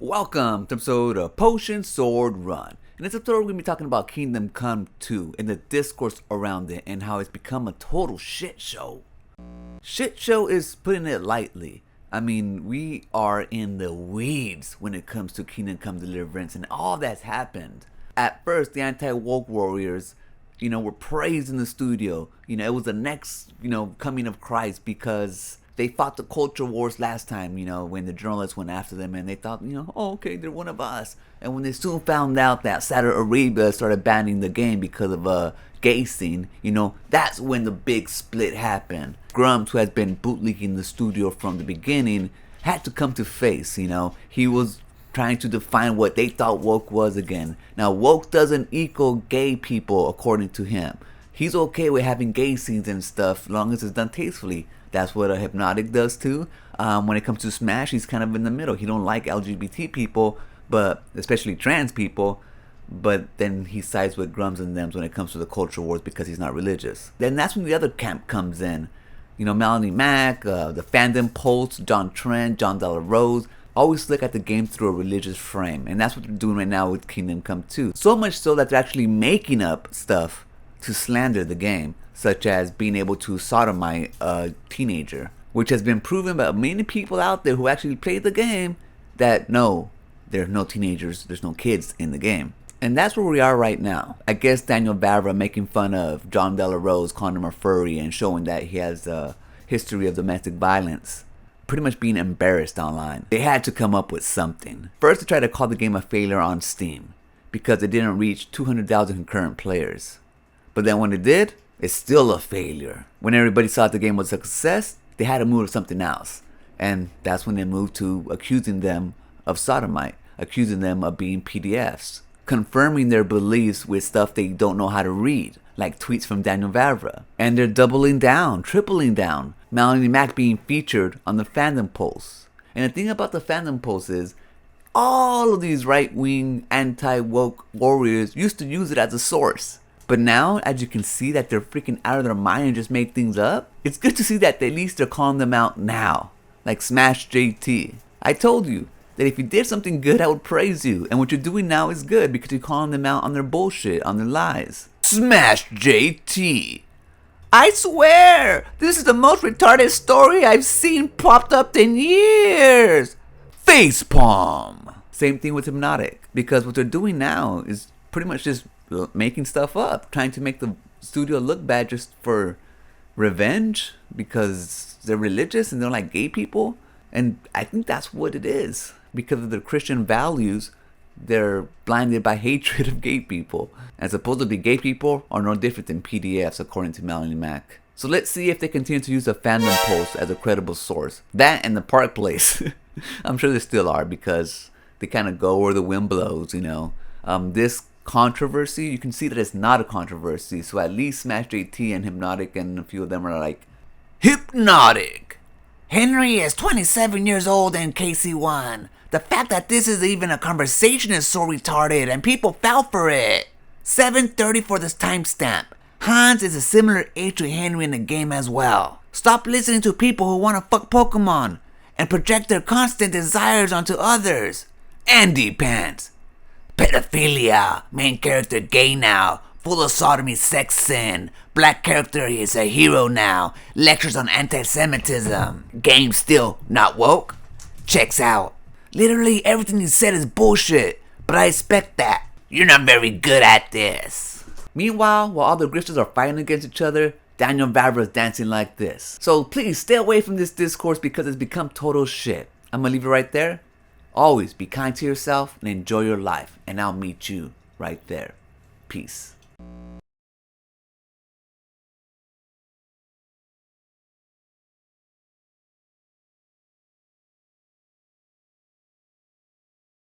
Welcome to episode of Potion Sword Run. In this episode, we're going to be talking about Kingdom Come 2 and the discourse around it and how it's become a total shit show. Shit show is putting it lightly. I mean, we are in the weeds when it comes to Kingdom Come Deliverance and all that's happened. At first, the anti-woke warriors, were praised in the studio. It was the next, coming of Christ because they fought the culture wars last time, when the journalists went after them and they thought, oh, okay, they're one of us. And when they soon found out that Saudi Arabia started banning the game because of a gay scene, that's when the big split happened. Grumps, who has been bootlegging the studio from the beginning, had to come to face, He was trying to define what they thought woke was again. Now, woke doesn't equal gay people according to him. He's okay with having gay scenes and stuff as long as it's done tastefully. That's what a Hypnotic does too. When it comes to Smash, he's kind of in the middle. He don't like LGBT people, but especially trans people. But then he sides with Grums and Thems when it comes to the culture wars because he's not religious. Then that's when the other camp comes in. Melanie Mack, the fandom Pulse, John Trent, John Della Rose, always look at the game through a religious frame. And that's what they're doing right now with Kingdom Come 2. So much so that they're actually making up stuff to slander the game, such as being able to sodomize a teenager, which has been proven by many people out there who actually played the game that no, there's no teenagers, there's no kids in the game. And that's where we are right now. I guess Daniel Vavra making fun of John Della Rose, calling him a furry and showing that he has a history of domestic violence, pretty much being embarrassed online. They had to come up with something. First, they tried to call the game a failure on Steam because it didn't reach 200,000 concurrent players. But then when it did, it's still a failure. When everybody saw the game was a success, they had to move to something else. And that's when they moved to accusing them of sodomite, accusing them of being PDFs, confirming their beliefs with stuff they don't know how to read, like tweets from Daniel Vavra. And they're doubling down, tripling down. Melanie Mack being featured on the fandom posts. And the thing about the fandom posts is, all of these right-wing, anti-woke warriors used to use it as a source. But now, as you can see that they're freaking out of their mind and just make things up, it's good to see that at least they're calling them out now. Like Smash JT. I told you that if you did something good, I would praise you. And what you're doing now is good because you're calling them out on their bullshit, on their lies. Smash JT. I swear, this is the most retarded story I've seen popped up in years. Facepalm. Same thing with Hypnotic. Because what they're doing now is pretty much just making stuff up, trying to make the studio look bad just for revenge because they're religious and they're like gay people. And I think that's what it is. Because of their Christian values, they're blinded by hatred of gay people. And supposedly gay people are no different than PDFs according to Melanie Mack. So let's see if they continue to use the fandom post as a credible source. That and the Park Place. I'm sure they still are because they kind of go where the wind blows, This controversy, you can see that it's not a controversy. So at least Smash JT and Hypnotic and a few of them are like, Hypnotic! Henry is 27 years old and Casey won. The fact that this is even a conversation is so retarded and people fell for it. 7:30 for this timestamp. Hans is a similar age to Henry in the game as well. Stop listening to people who want to fuck Pokemon and project their constant desires onto others. Andy Pants. Pedophilia. Main character gay now. Full of sodomy, sex sin. Black character is a hero now. Lectures on anti-Semitism. Game still not woke? Checks out. Literally everything you said is bullshit. But I expect that. You're not very good at this. Meanwhile, while all the grifters are fighting against each other, Daniel Vavra is dancing like this. So please stay away from this discourse because it's become total shit. I'm gonna leave it right there. Always be kind to yourself and enjoy your life. And I'll meet you right there. Peace.